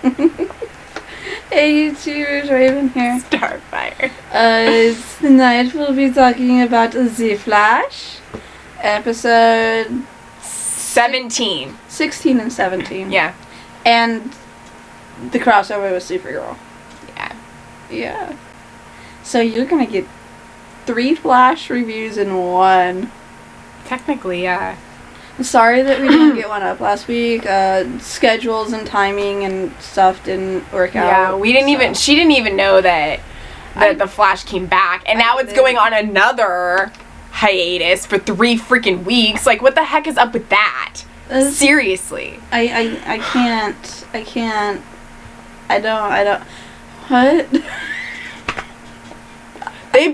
Hey YouTubers, Raven here. Starfire. Tonight we'll be talking about The Flash, episode 17. 16 and 17. Yeah. And the crossover with Supergirl. Yeah. Yeah. So you're gonna get 3 Flash reviews in one. Technically, yeah. Sorry that we didn't get one up last week. Schedules and timing and stuff didn't work out. Yeah, we didn't even. She didn't even know that the Flash came back, and now it's going on another hiatus for 3 freaking weeks. Like, what the heck is up with that? Seriously. I can't. I don't. What? We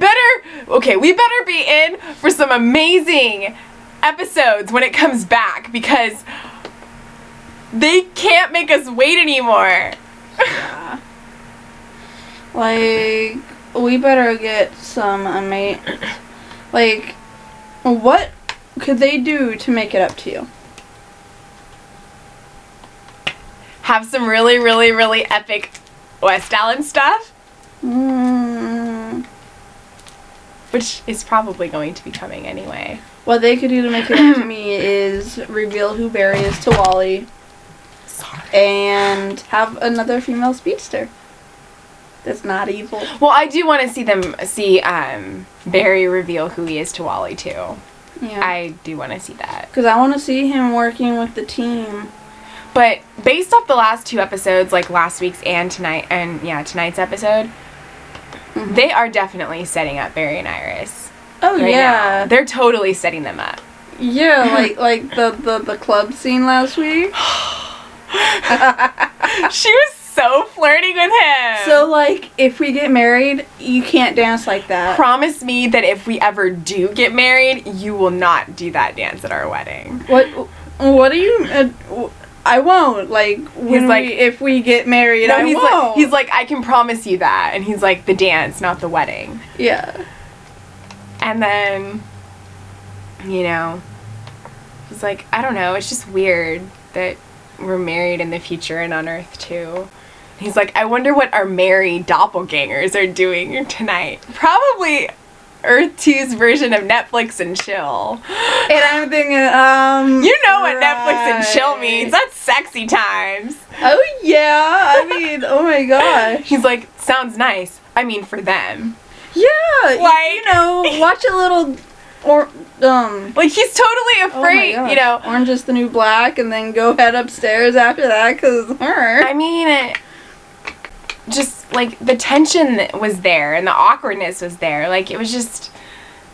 better be in for some amazing episodes when it comes back, because they can't make us wait anymore. Yeah. Like, we better get some like, what could they do to make it up to you? Have some really, really, really epic West Allen stuff. Which is probably going to be coming anyway. What they could do to make it up to me is reveal who Barry is to Wally. Sorry. And have another female speedster that's not evil. Well, I do want to see Barry reveal who he is to Wally too. Yeah. I do want to see that. Because I want to see him working with the team. But based off the last 2 episodes, like last week's and tonight's episode, they are definitely setting up Barry and Iris. Oh right yeah, now. They're totally setting them up. Yeah, like the club scene last week. She was so flirty with him. So like, if we get married, you can't dance like that. Promise me that if we ever do get married, you will not do that dance at our wedding. What do you? I won't. Like, if we get married, no, I he's won't. Like, he's like, I can promise you that, and he's like, the dance, not the wedding. Yeah. And then, he's like, I don't know, it's just weird that we're married in the future and on Earth too. He's like, I wonder what our married doppelgangers are doing tonight. Probably Earth 2's version of Netflix and chill. And I'm thinking, you know what Netflix and chill means. That's sexy times. Oh yeah, I mean, oh my gosh. He's like, sounds nice. I mean, for them. Yeah, like, watch a little, like, he's totally afraid, oh my gosh. Orange is the New Black, and then go head upstairs after that, because her. I mean, just, like, the tension was there, and the awkwardness was there. Like, it was just,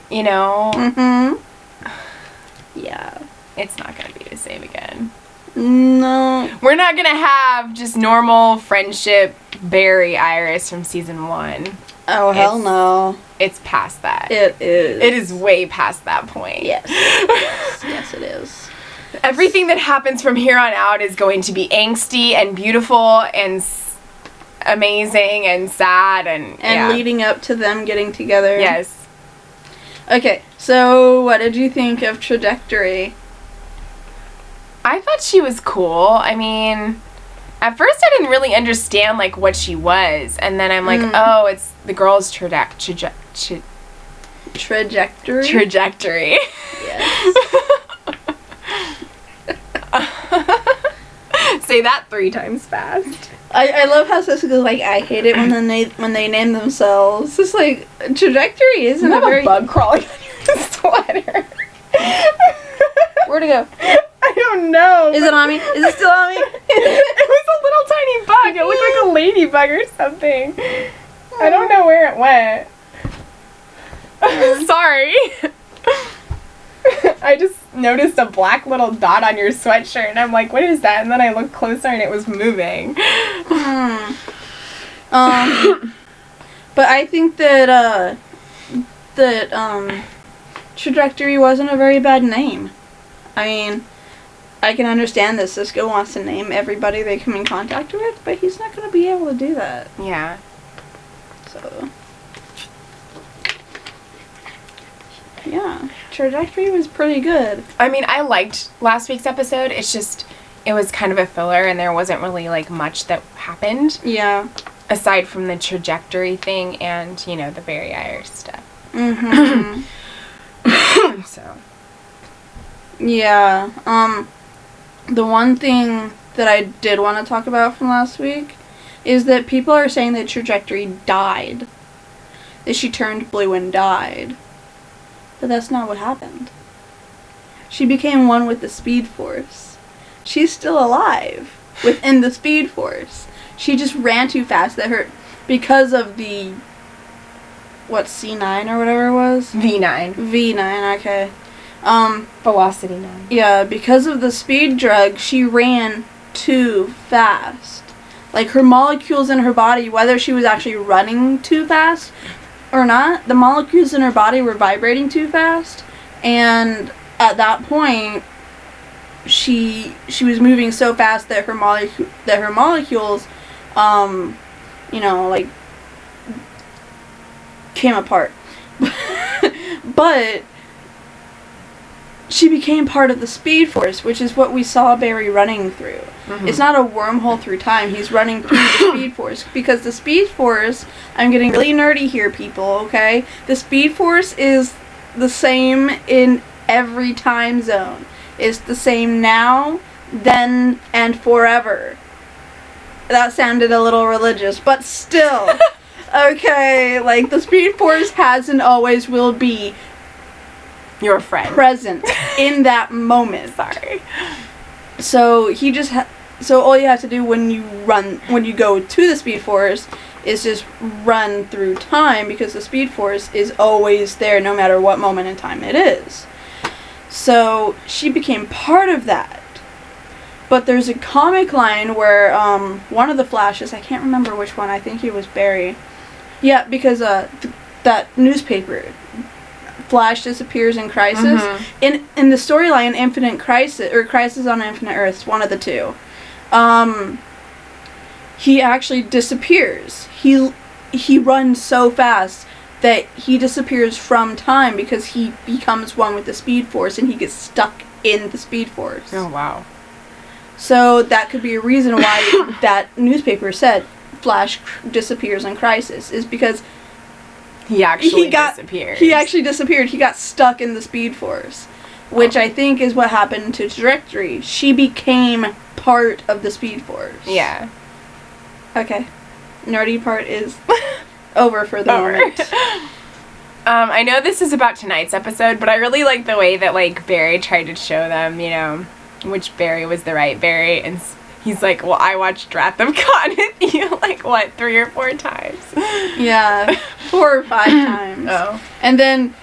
Yeah. It's not going to be the same again. No. We're not going to have just normal friendship Barry Iris from season 1. Oh, hell no. It's past that. It is. It is way past that point. Yes. Yes, it is. Everything that happens from here on out is going to be angsty and beautiful and amazing and sad and leading up to them getting together. Yes. Okay, so what did you think of Trajectory? I thought she was cool. I mean, at first I didn't really understand, like, what she was. And then I'm like, oh, it's the girl's trajectory. Trajectory. Yes. Say that 3 times fast. I love how Cisco goes, like, I hate it when they name themselves. It's like, Trajectory isn't a very... bug crawling on your sweater. Where'd it go? I don't know. Is it on me? Is it still on me? It was a little tiny bug. It looked like a ladybug or something. I don't know where it went. Sorry. I just noticed a black little dot on your sweatshirt, and I'm like, what is that? And then I looked closer, and it was moving. But I think that Trajectory wasn't a very bad name. I mean, I can understand that Cisco wants to name everybody they come in contact with, but he's not going to be able to do that. Yeah. So, yeah, Trajectory was pretty good. I mean, I liked last week's episode. It's just, it was kind of a filler and there wasn't really, like, much that happened. Yeah. Aside from the trajectory thing and, you know, the Barry Ayers stuff. Mm-hmm. So. Yeah. The one thing that I did want to talk about from last week is that people are saying that Trajectory died. That she turned blue and died. But that's not what happened. She became one with the Speed Force. She's still alive within the Speed Force. She just ran too fast that her, because of the, C9 or whatever it was? V9. V9, okay. Velocity 9. Yeah, because of the speed drug, she ran too fast. Like, her molecules in her body, whether she was actually running too fast or not, the molecules in her body were vibrating too fast. And at that point, she was moving so fast that her molecules, like, came apart. But she became part of the Speed Force, which is what we saw Barry running through. Mm-hmm. It's not a wormhole through time. He's running through the Speed Force. Because the Speed Force, I'm getting really nerdy here, people, okay? The Speed Force is the same in every time zone. It's the same now, then, and forever. That sounded a little religious, but still. Okay, like, the Speed Force has and always will be your friend present in that moment. Sorry. So he just so all you have to do when you go to the Speed Force is just run through time, because the Speed Force is always there no matter what moment in time it is. So she became part of that. But there's a comic line where one of the Flashes, I can't remember which one, I think it was Barry. Yeah, because that newspaper, Flash disappears in Crisis. Mm-hmm. In the storyline Infinite Crisis, or Crisis on Infinite Earths, one of the two, he actually disappears. He runs so fast that he disappears from time because he becomes one with the Speed Force and he gets stuck in the Speed Force. Oh, wow. So that could be a reason why that newspaper said Flash disappears in Crisis, is because he actually disappeared. He actually disappeared. He got stuck in the Speed Force, which I think is what happened to Trajectory. She became part of the Speed Force. Yeah. Okay. Nerdy part is over for the moment. I know this is about tonight's episode, but I really like the way that, like, Barry tried to show them, you know, which Barry was the right Barry, and he's like, well, I watched Wrath of Khan with you, like, what, 3 or 4 times? Yeah, 4 or 5 times. Oh. And then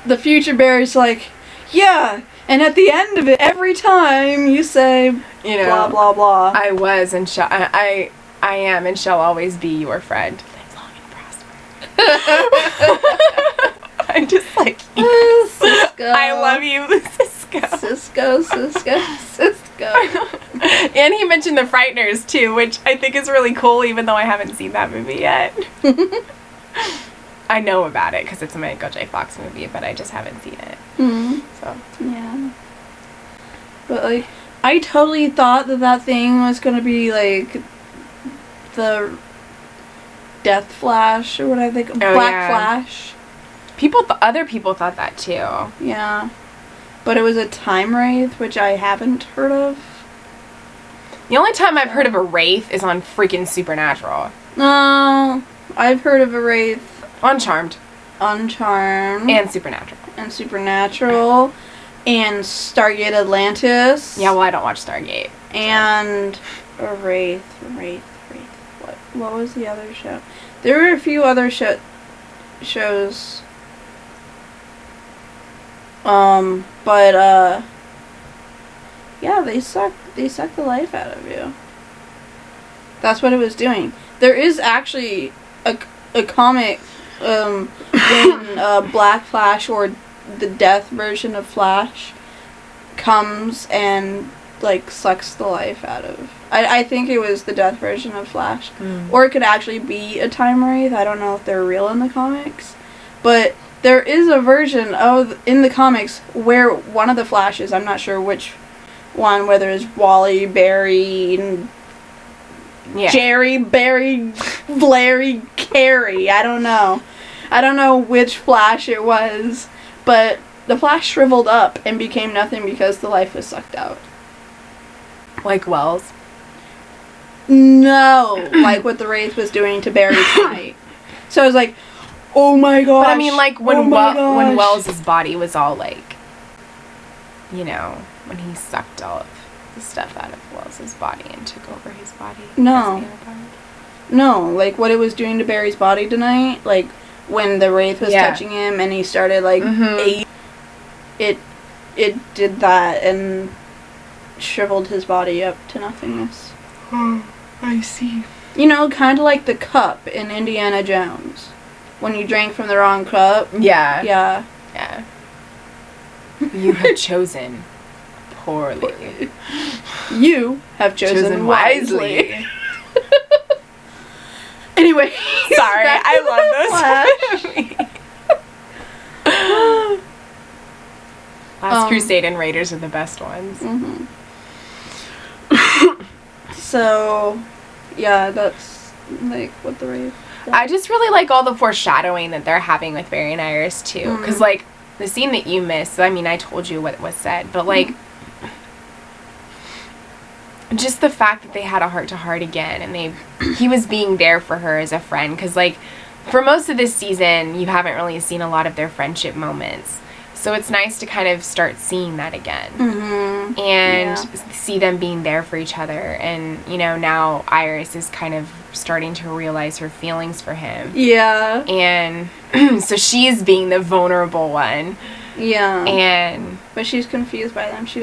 the future Barry's like, yeah, and at the end of it, every time you say, you know, blah, blah, blah. I was and I am and shall always be your friend. Live long and prosper. I'm just like, Cisco. I love you, Cisco. Cisco. And he mentioned The Frighteners, too, which I think is really cool, even though I haven't seen that movie yet. I know about it, because it's a Michael J. Fox movie, but I just haven't seen it. Mm-hmm. So. Yeah. But, like, I totally thought that thing was going to be, like, the Death Flash, or what I think, Black Flash. Other people thought that, too. Yeah. But it was a time wraith, which I haven't heard of. The only time I've heard of a wraith is on freaking Supernatural. No, I've heard of a wraith. Uncharmed. And Supernatural. And Stargate Atlantis. Yeah, well, I don't watch Stargate. And a wraith. What was the other show? There were a few other shows. Yeah, they suck the life out of you. That's what it was doing. There is actually a comic, when Black Flash, or the death version of Flash, comes and, like, sucks the life out of. I think it was the death version of Flash. Or it could actually be a time wraith. I don't know if they're real in the comics. But there is a version in the comics where one of the Flashes, I'm not sure which one where there's Wally, Barry, and Jerry, Barry, Larry, Carey. I don't know. I don't know which Flash it was, but the Flash shriveled up and became nothing because the life was sucked out. Like Wells? No, like what the Wraith was doing to Barry tonight. So I was like, oh my gosh. But I mean, like, when Wells' body was all, like, you know, when he sucked all of the stuff out of Wells' body and took over his body. No, like, what it was doing to Barry's body tonight, like, when the Wraith was touching him and he started, like, it did that and shriveled his body up to nothingness. Oh, I see. You know, kind of like the cup in Indiana Jones. When you drank from the wrong cup. Yeah. Yeah. Yeah. You have chosen poorly. You have chosen wisely. Anyway. Sorry, I love those movies. Last Crusade and Raiders are the best ones. Mm-hmm. So, yeah, that's, like, what the Wraith... I just really like all the foreshadowing that they're having with Barry and Iris, too. Because, like, the scene that you missed, I mean, I told you what was said, but, like, just the fact that they had a heart-to-heart again, and he was being there for her as a friend. Because, like, for most of this season, you haven't really seen a lot of their friendship moments. So it's nice to kind of start seeing that again. Mm-hmm. And see them being there for each other. And, you know, now Iris is kind of starting to realize her feelings for him. Yeah. And so she's being the vulnerable one. Yeah. But she's confused by them. I think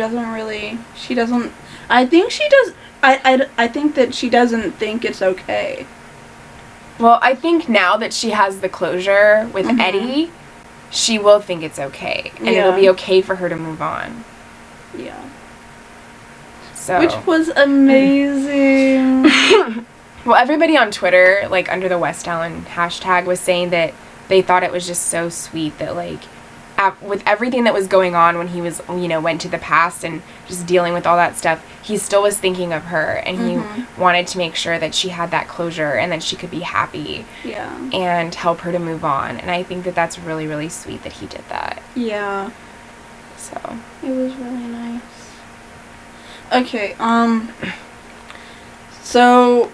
that she doesn't think it's okay. Well, I think now that she has the closure with Eddie, she will think it's okay. And it'll be okay for her to move on. Yeah. So. Which was amazing. Well, everybody on Twitter, like, under the West Allen hashtag, was saying that they thought it was just so sweet that, like, with everything that was going on when he was, you know, went to the past and just dealing with all that stuff, he still was thinking of her, and he wanted to make sure that she had that closure and that she could be happy and help her to move on. And I think that that's really, really sweet that he did that. Yeah. So. It was really nice. Okay, so,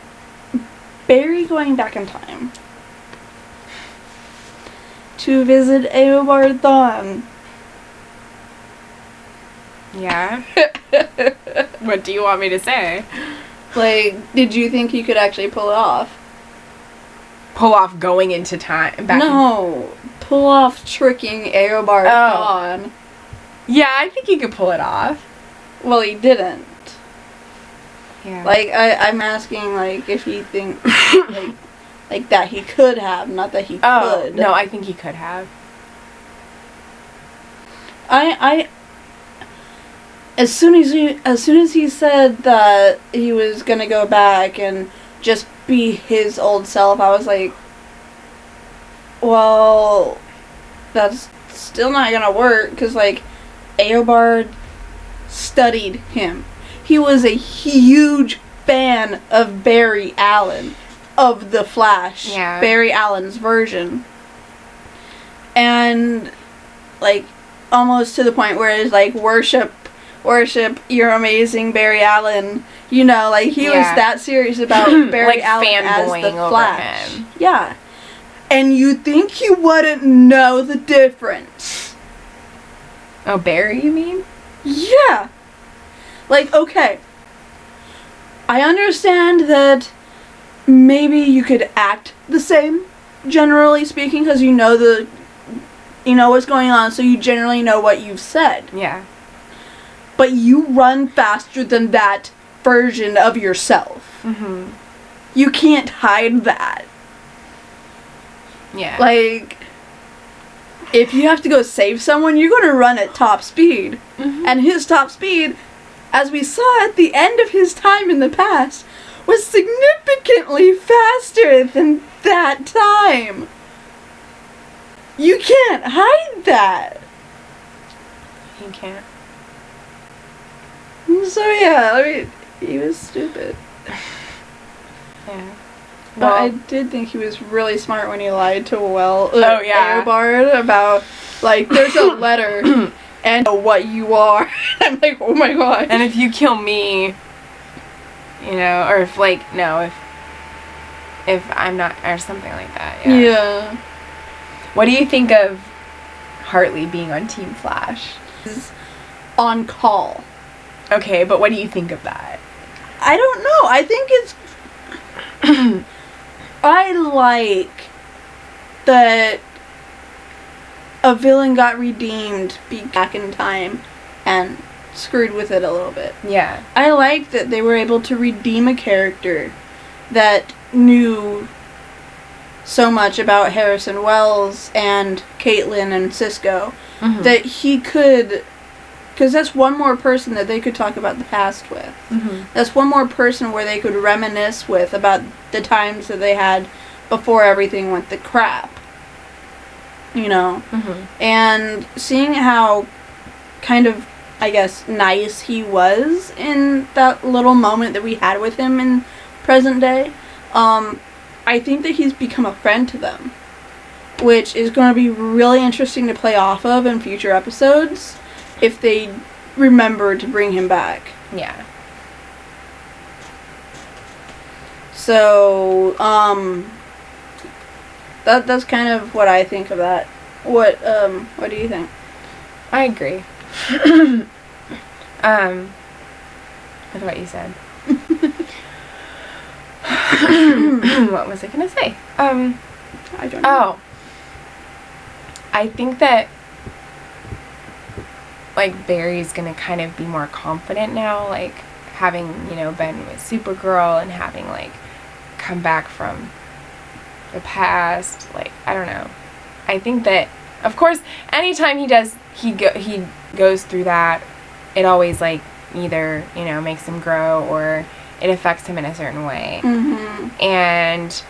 Barry going back in time to visit Eobard Thawne. Yeah? What do you want me to say? Like, did you think you could actually pull it off? Pull off going into time? Pull off tricking Eobard Thawne. Yeah, I think he could pull it off. Well, he didn't. Yeah. Like, I'm asking, like, if you think, like that he could have, not that he could. No, I think he could have. As soon as he said that he was gonna go back and just be his old self, I was like, well, that's still not gonna work, because, like, Eobard studied him. He was a huge fan of Barry Allen, of the Flash. Yeah. Barry Allen's version. And, like, almost to the point where it's like, worship your amazing Barry Allen. You know, like, he was that serious about Barry like Allen as the Flash. Him. Yeah. And you think he wouldn't know the difference. Oh, Barry, you mean? Yeah. Like, okay. I understand that maybe you could act the same, generally speaking, because you know what's going on, so you generally know what you've said. Yeah. But you run faster than that version of yourself. Mm-hmm. You can't hide that. Yeah. Like, if you have to go save someone, you're going to run at top speed. Mm-hmm. And his top speed, as we saw at the end of his time in the past, was significantly faster than that time. You can't hide that. You can't. So yeah, I mean, he was stupid. Yeah. But Well, I did think he was really smart when he lied to Eobard about, like, there's a letter and what you are. I'm like, oh my god. and if you kill me, you know, or if, like, no, if I'm not, or something like that, yeah. Yeah. What do you think of Hartley being on Team Flash? On call. Okay, but what do you think of that? I don't know. I think it's... I like that a villain got redeemed back in time and screwed with it a little bit. Yeah. I like that they were able to redeem a character that knew so much about Harrison Wells and Caitlin and Cisco that he could... Because that's one more person that they could talk about the past with. That's one more person where they could reminisce with about the times that they had before everything went to crap. You know? And seeing how kind of, I guess, nice he was in that little moment that we had with him in present day, I think that he's become a friend to them. Which is going to be really interesting to play off of in future episodes. If they remember to bring him back. Yeah. So, that's kind of what I think of that. What do you think? I agree. With what you said. What was I gonna say? I don't know. Oh. I think that, like, Barry's gonna kind of be more confident now, like, having, you know, been with Supergirl and having, like, come back from the past. Like, I don't know. I think that, of course, anytime he goes through that, it always, like, either, you know, makes him grow or it affects him in a certain way. And,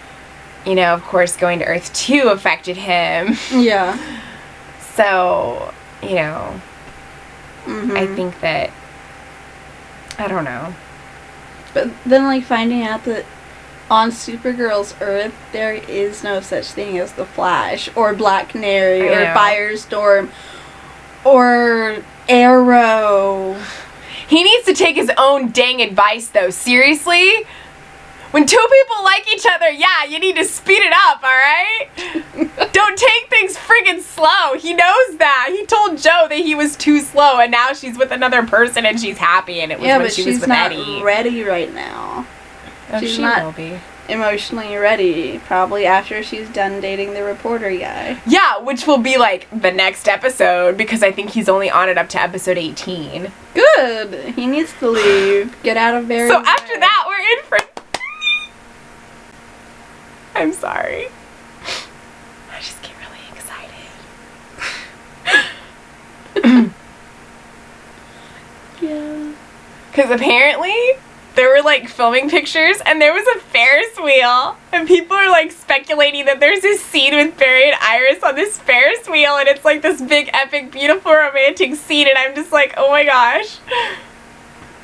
you know, of course, going to Earth 2 affected him. Yeah. So, you know... I think that, I don't know. But then, like, finding out that on Supergirl's Earth, there is no such thing as the Flash, or Black Canary, or Firestorm, or Arrow. He needs to take his own dang advice, though. Seriously? When two people like each other, yeah, you need to speed it up, alright? Don't take things friggin' slow. He knows that. He told Joe that he was too slow, and now she's with another person and she's happy, and it was when she was with Eddie. Yeah, but she's not ready right now. Oh, she's she not will be. Emotionally ready, probably after she's done dating the reporter guy. Yeah, which will be, like, the next episode, because I think he's only on it up to episode 18. Good. He needs to leave. Get out of Barry's So after way. that, we're in for... I'm sorry. I just get really excited. Yeah. Because apparently, there were, like, filming pictures, and there was a Ferris wheel, and people are, like, speculating that there's this scene with Barry and Iris on this Ferris wheel, and it's, like, this big, epic, beautiful, romantic scene, and I'm just like, oh my gosh.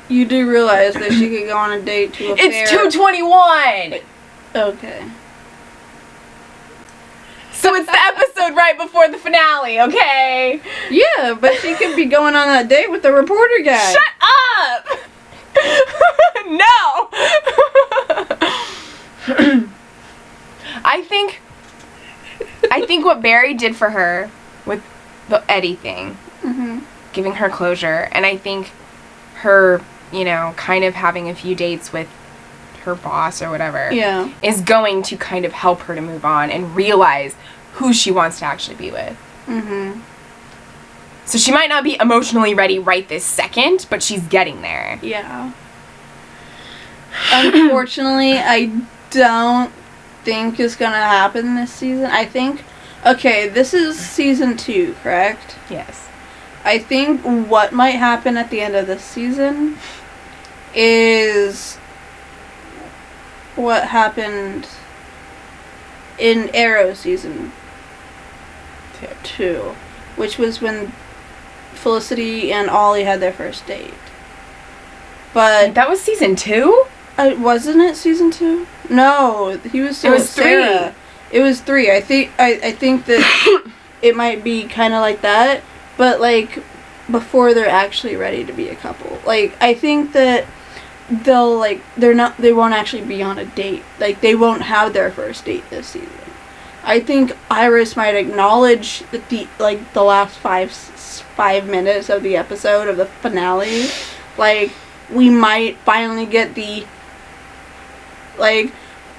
You do realize that she could go on a date to a fair. It's 2/21! Okay. So it's the episode right before the finale, okay? Yeah, but she could be going on that date with the reporter guy. Shut up! No! I think what Barry did for her with the Eddie thing, giving her closure, and I think her, you know, kind of having a few dates with her boss or whatever, is going to kind of help her to move on and realize who she wants to actually be with. So she might not be emotionally ready right this second, but she's getting there. Yeah. Unfortunately, I don't think it's gonna happen this season. I think, okay, this is season 2, correct? Yes. I think what might happen at the end of this season is what happened in Arrow season 2, which was when Felicity and Ollie had their first date. But that was season 2? Wasn't it season 2? No, he was still It was 3. It was 3. I think that it might be kind of like that, but like before they're actually ready to be a couple. Like I think that they won't actually be on a date. Like they won't have their first date this season. I think Iris might acknowledge the last 5 minutes of the episode of the finale. Like we might finally get the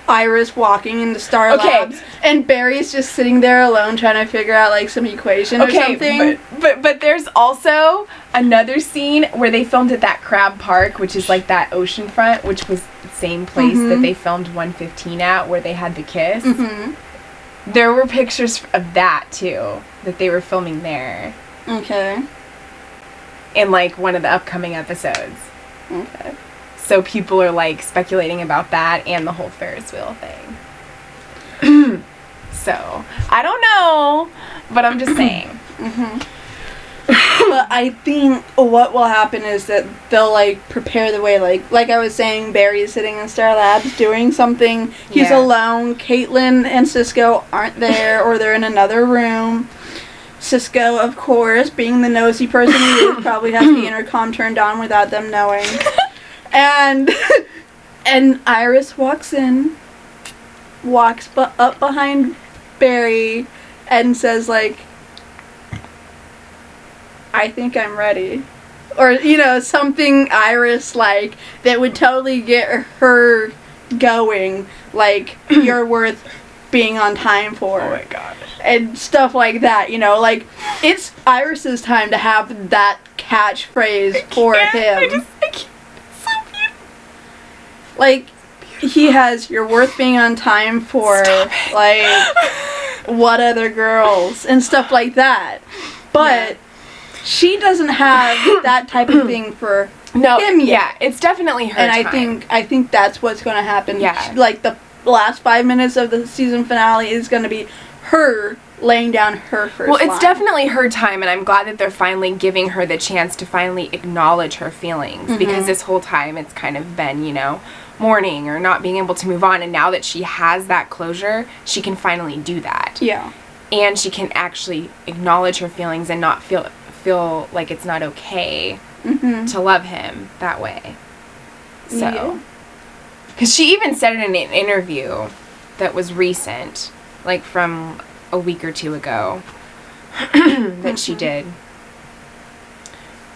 Iris walking into Star Labs and Barry's just sitting there alone trying to figure out like some equation or something. But there's also another scene where they filmed at that Crab Park, which is like that ocean front, which was the same place that they filmed 115 at, where they had the kiss. There were pictures of that too, that they were filming there. Okay. In like one of the upcoming episodes. Okay. So people are like speculating about that and the whole Ferris wheel thing. So I don't know, but I'm just saying. But I think what will happen is that they'll like prepare the way, like I was saying, Barry's sitting in Star Labs doing something. He's alone. Caitlin and Cisco aren't there, or they're in another room. Cisco, of course, being the nosy person he is, probably has the intercom turned on without them knowing. And Iris walks in, up behind Barry, and says like, I think I'm ready. Or, something Iris like that would totally get her going, like, you're worth being on time for. Oh my god. And stuff like that, like, it's Iris's time to have that catchphrase for him. I can't. It's so beautiful. Like, he has, you're worth being on time for, like, what other girls, and stuff like that. But she doesn't have that type of thing for him yet. Yeah, it's definitely her And I think that's what's going to happen. Yeah. Like, the last 5 minutes of the season finale is going to be her laying down her first Well, it's line. definitely her time, and I'm glad that they're finally giving her the chance to finally acknowledge her feelings, because this whole time it's kind of been, mourning or not being able to move on, and now that she has that closure, she can finally do that. Yeah. And she can actually acknowledge her feelings and not feel like it's not okay to love him that way. So, because she even said it in an interview that was recent, like from a week or two ago, that she did,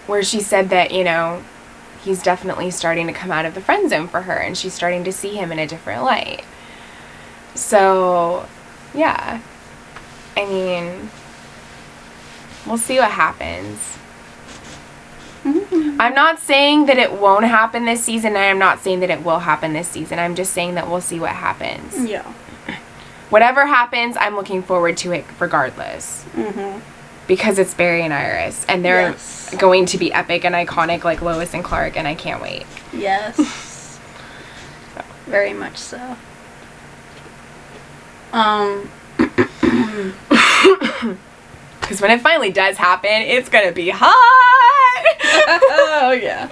where she said that, he's definitely starting to come out of the friend zone for her, and she's starting to see him in a different light. So, yeah. I mean, we'll see what happens. I'm not saying that it won't happen this season, and I'm not saying that it will happen this season. I'm just saying that we'll see what happens. Yeah. Whatever happens, I'm looking forward to it regardless. Because it's Barry and Iris, and they're going to be epic and iconic like Lois and Clark, and I can't wait. Yes. Very much so. Because when it finally does happen, it's going to be hot! Oh, yeah.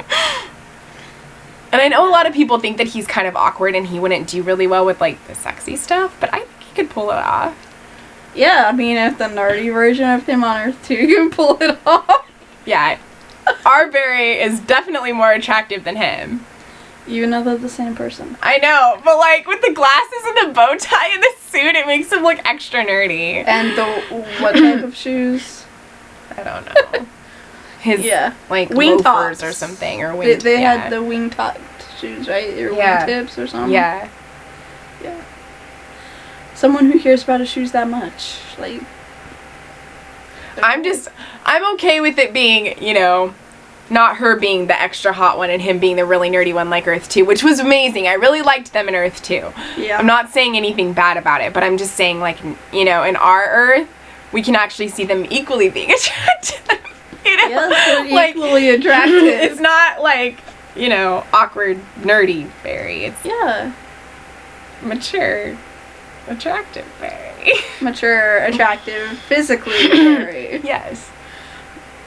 And I know a lot of people think that he's kind of awkward and he wouldn't do really well with, like, the sexy stuff, but I think he could pull it off. Yeah, I mean, if the nerdy version of him on Earth 2 can pull it off. Yeah. Our Barry is definitely more attractive than him. Even though they're the same person. I know, but, like, with the glasses and the bow tie and the suit, it makes him look extra nerdy. And what type of shoes? I don't know. His, like, wing loafers tops or something, or wing They had the wing top shoes, right? Or wing tips or something? Yeah. Yeah. Someone who cares about his shoes that much. Like... I'm okay with it being, not her being the extra hot one and him being the really nerdy one like Earth 2, which was amazing. I really liked them in Earth 2. Yeah. I'm not saying anything bad about it, but I'm just saying, like, in our Earth, we can actually see them equally being attractive. Yes, they're like, equally attractive. It's not like, awkward, nerdy Barry. It's mature, attractive Barry. Mature, attractive, physically Barry. Yes.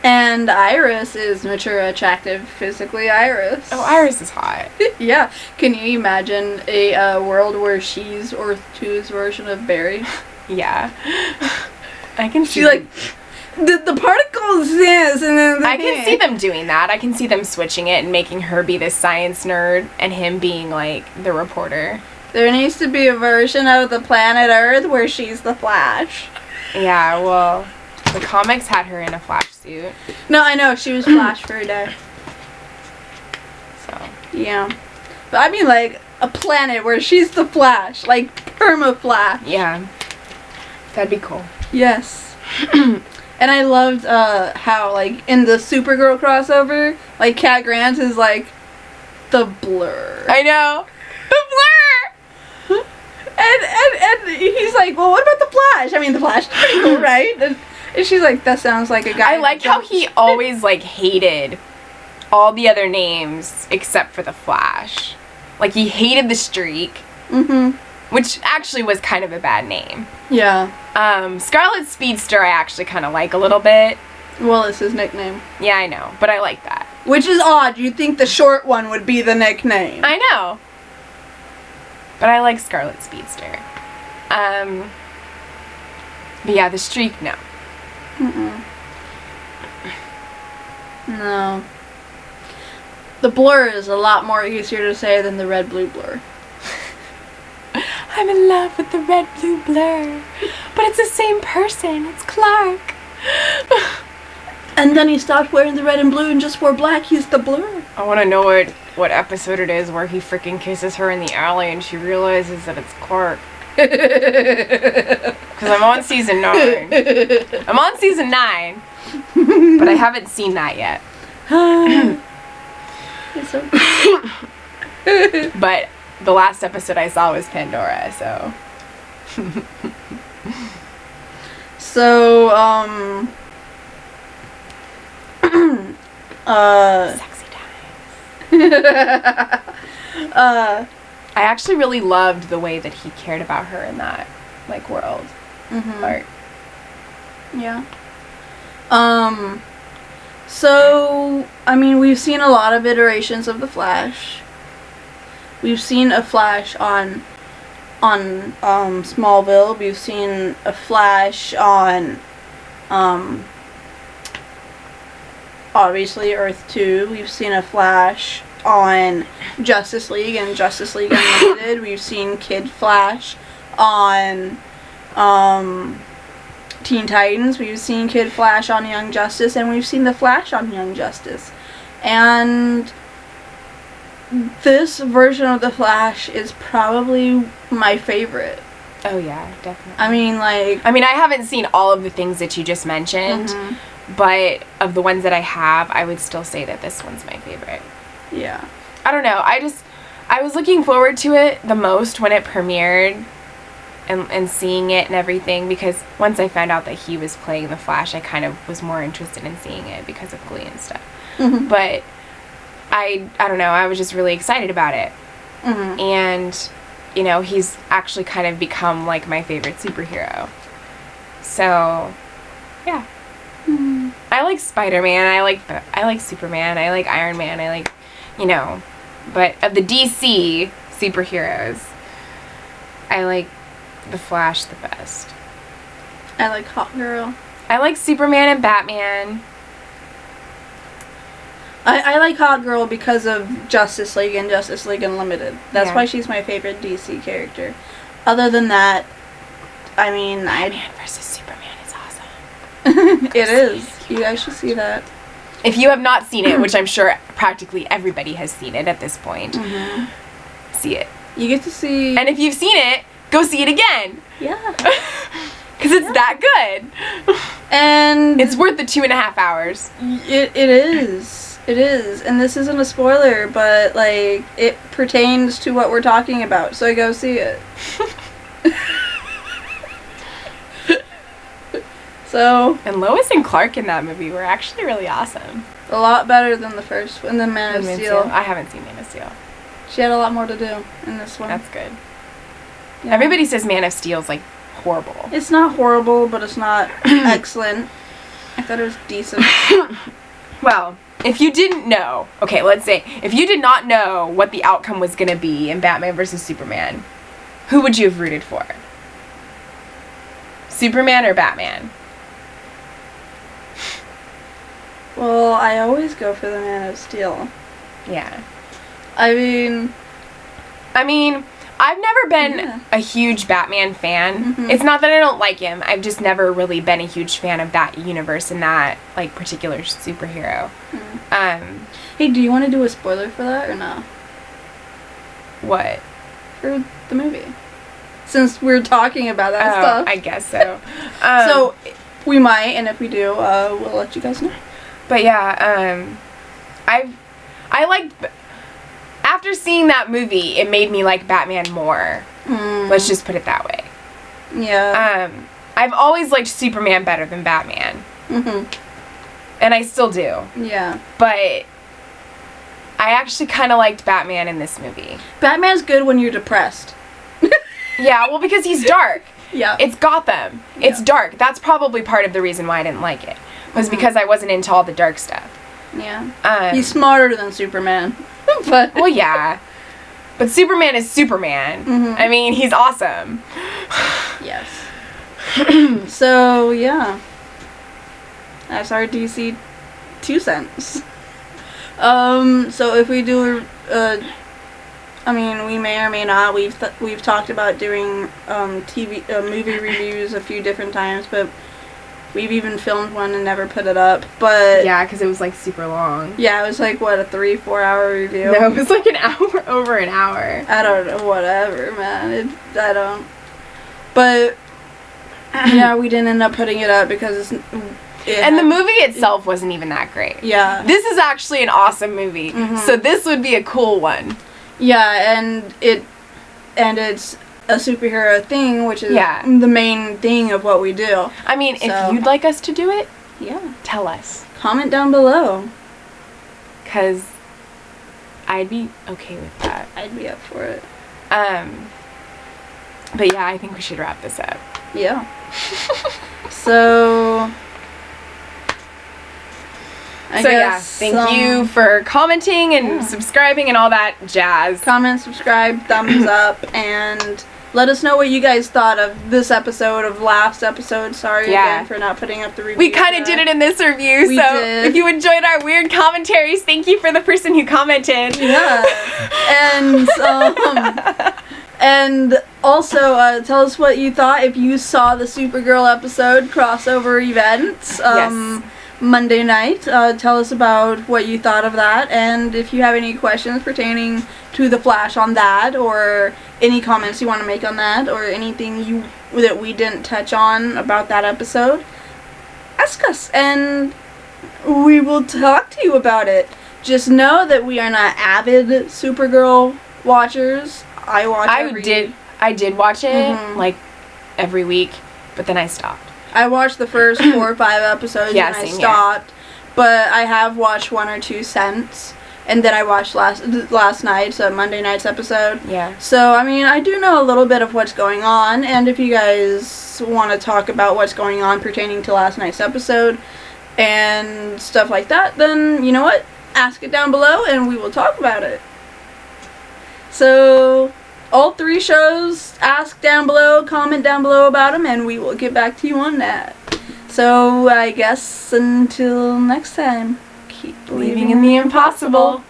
And Iris is mature, attractive, physically Iris. Oh, Iris is hot. Yeah. Can you imagine a world where she's Earth 2's version of Barry? Yeah. I can see She like the particles this and then I can see them doing that. I can see them switching it and making her be the science nerd and him being like the reporter. There needs to be a version of the planet Earth where she's the Flash. Yeah, well, the comics had her in a Flash suit. No, I know, she was Flash for a day. So. Yeah. But I mean like a planet where she's the Flash. Like perma-Flash. Yeah. That'd be cool. Yes. And I loved how, like, in the Supergirl crossover, like, Cat Grant is, like, the Blur. I know. The Blur! And he's like, well, what about the Flash? I mean, the Flash is pretty cool, right? And she's like, that sounds like a guy. I like how he always, like, hated all the other names except for the Flash. Like, he hated the Streak. Mm-hmm. Which actually was kind of a bad name. Yeah. Scarlet Speedster I actually kind of like a little bit. Well, it's his nickname. Yeah, I know, but I like that. Which is odd. You'd think the short one would be the nickname. I know. But I like Scarlet Speedster. But yeah, the Streak, no. Mm-mm. No. The Blur is a lot more easier to say than the Red Blue Blur. I'm in love with the red blue blur. But it's the same person. It's Clark. And then he stopped wearing the red and blue and just wore black. He's the Blur. I want to know what episode it is where he freaking kisses her in the alley and she realizes that it's Clark. Because I'm on season 9. I'm on season 9. But I haven't seen that yet. It's so But the last episode I saw was Pandora, so. So, Sexy times. I actually really loved the way that he cared about her in that, like, world. Mm-hmm. Art. Yeah. So, I mean, we've seen a lot of iterations of the Flash. We've seen a Flash on Smallville. We've seen a Flash on, obviously Earth 2. We've seen a Flash on Justice League and Justice League Unlimited. We've seen Kid Flash on, Teen Titans. We've seen Kid Flash on Young Justice, and we've seen the Flash on Young Justice. And this version of the Flash is probably my favorite. Oh yeah, definitely. I mean, like, I haven't seen all of the things that you just mentioned, but of the ones that I have, I would still say that this one's my favorite. Yeah. I don't know. I was looking forward to it the most when it premiered and seeing it and everything, because once I found out that he was playing the Flash, I kind of was more interested in seeing it because of Glee and stuff. Mm-hmm. But I don't know, I was just really excited about it. Mm-hmm. And, you know, he's actually kind of become, like, my favorite superhero. So, yeah. Mm-hmm. I like Spider-Man, I like Superman, I like Iron Man, I like, you know, but of the DC superheroes, I like the Flash the best. I like Hot Girl. I like Superman and Batman. I like Hot Girl because of Justice League and Justice League Unlimited. That's Yeah. why she's my favorite DC character. Other than that, I mean, Batman vs. Superman is awesome. It is. You guys should see that. If you have not seen it, which I'm sure practically everybody has seen it at this point, see it. You get to see. And if you've seen it, go see it again. Yeah. Because it's that good. And It's worth the 2.5 hours. It is. It is. And this isn't a spoiler, but, like, it pertains to what we're talking about. So go see it. So. And Lois and Clark in that movie were actually really awesome. A lot better than the first one, than Man of Steel. I haven't seen Man of Steel. She had a lot more to do in this one. That's good. Yeah. Everybody says Man of Steel's, like, horrible. It's not horrible, but it's not excellent. thought it was decent. Well, if you didn't know, okay, let's say, if you did not know what the outcome was going to be in Batman vs. Superman, who would you have rooted for? Superman or Batman? Well, I always go for the Man of Steel. Yeah. I mean, I've never been a huge Batman fan. Mhm. It's not that I don't like him. I've just never really been a huge fan of that universe and that, like, particular superhero. Hey, do you want to do a spoiler for that or no? What? For the movie. Since we're talking about that stuff. I guess so. So, we might, and if we do, we'll let you guys know. But yeah, I liked, after seeing that movie, it made me like Batman more. Let's just put it that way. Yeah. I've always liked Superman better than Batman. And I still do. Yeah. But I actually kind of liked Batman in this movie. Batman's good when you're depressed. Yeah, well, because he's dark. Yeah. It's Gotham. It's dark. That's probably part of the reason why I didn't like it. Was because I wasn't into all the dark stuff. Yeah. He's smarter than Superman. But well, yeah. But Superman is Superman. I mean, he's awesome. Yes. So, yeah. That's our DC 2 cents. So if we do, I mean, we may or may not. We've talked about doing movie reviews a few different times, but we've even filmed one and never put it up. But yeah, because it was like super long. Yeah, it was like what, a 3-4 hour review. No, it was like an hour, over an hour. I don't know, whatever, man. I don't. But yeah, we didn't end up putting it up because and the movie itself wasn't even that great. Yeah. This is actually an awesome movie. So this would be a cool one. Yeah, and it's a superhero thing, which is the main thing of what we do. I mean, if you'd like us to do it, tell us. Comment down below. 'Cause I'd be okay with that. I'd be up for it. But yeah, I think we should wrap this up. Yeah. So thank you for commenting and subscribing and all that jazz. Comment, subscribe, thumbs up, and let us know what you guys thought of this episode, of last episode. Sorry again for not putting up the review. We kind of did it in this review, so if you enjoyed our weird commentaries, thank you for the person who commented. Yeah. And also, tell us what you thought if you saw the Supergirl episode crossover event. Monday night. Tell us about what you thought of that, and if you have any questions pertaining to the Flash on that, or any comments you want to make on that, or anything that we didn't touch on about that episode, ask us, and we will talk to you about it. Just know that we are not avid Supergirl watchers. I did watch it like every week, but then I stopped. I watched the first 4 or 5 episodes and I stopped. But I have watched 1 or 2 since. And then I watched last night's, Monday night's episode. Yeah. So, I mean, I do know a little bit of what's going on. And if you guys want to talk about what's going on pertaining to last night's episode and stuff like that, then, you know what? Ask it down below and we will talk about it. So, all 3 shows, ask down below, comment down below about them, and we will get back to you on that. So, I guess until next time, keep believing in the impossible.